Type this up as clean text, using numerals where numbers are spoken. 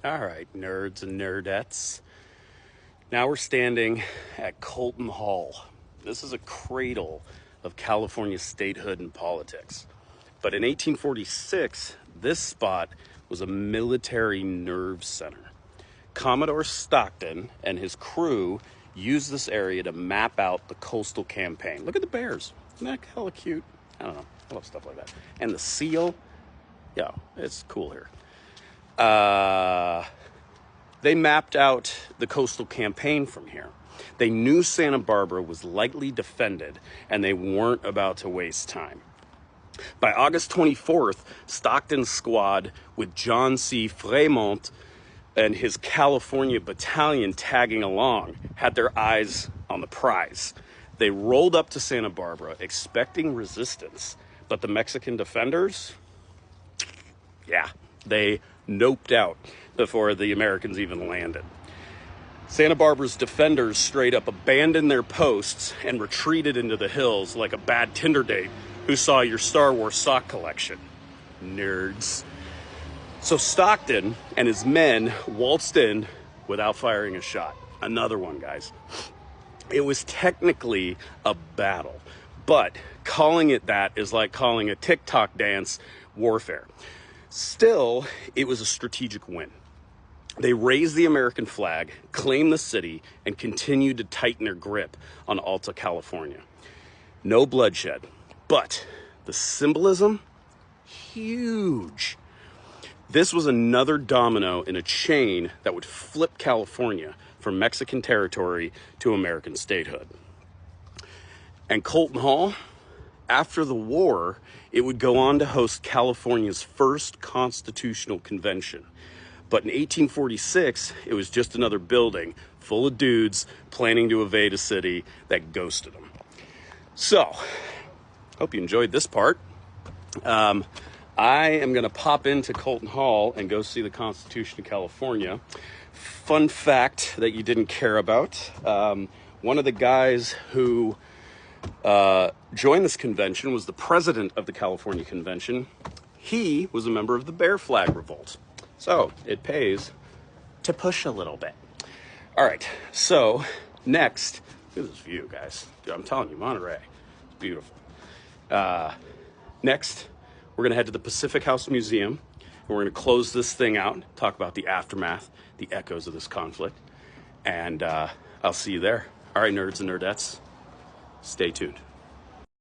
All right, nerds and nerdettes. Now we're standing at Colton Hall. This is a cradle of California statehood and politics. But in 1846, this spot was a military nerve center. Commodore Stockton and his crew used this area to map out the coastal campaign. Look at the bears. Isn't that hella cute? I don't know. I love stuff like that. And the seal. Yeah, it's cool here. They mapped out the coastal campaign from here. They knew Santa Barbara was lightly defended, and they weren't about to waste time. By August 24th, Stockton's squad, with John C. Fremont and his California battalion tagging along, had their eyes on the prize. They rolled up to Santa Barbara, expecting resistance, but the Mexican defenders, they noped out before the Americans even landed. Santa Barbara's defenders straight up abandoned their posts and retreated into the hills like a bad Tinder date who saw your Star Wars sock collection. Nerds. So Stockton and his men waltzed in without firing a shot. Another one, guys. It was technically a battle, but calling it that is like calling a TikTok dance warfare. Still, it was a strategic win. They raised the American flag, claimed the city, and continued to tighten their grip on Alta California. No bloodshed, but the symbolism, huge. This was another domino in a chain that would flip California from Mexican territory to American statehood. And Colton Hall, after the war, it would go on to host California's first constitutional convention. But in 1846, it was just another building full of dudes planning to invade a city that ghosted them. So, hope you enjoyed this part. I am going to pop into Colton Hall and go see the Constitution of California. Fun fact that you didn't care about. One of the guys who joined this convention was the president of the California Convention. He was a member of the Bear Flag Revolt. So it pays to push a little bit. All right, so next, look at this view, guys. Dude, I'm telling you, Monterey, it's beautiful. Next, we're gonna head to the Pacific House Museum. And we're gonna close this thing out, talk about the aftermath, the echoes of this conflict. And I'll see you there. All right, nerds and nerdettes, stay tuned.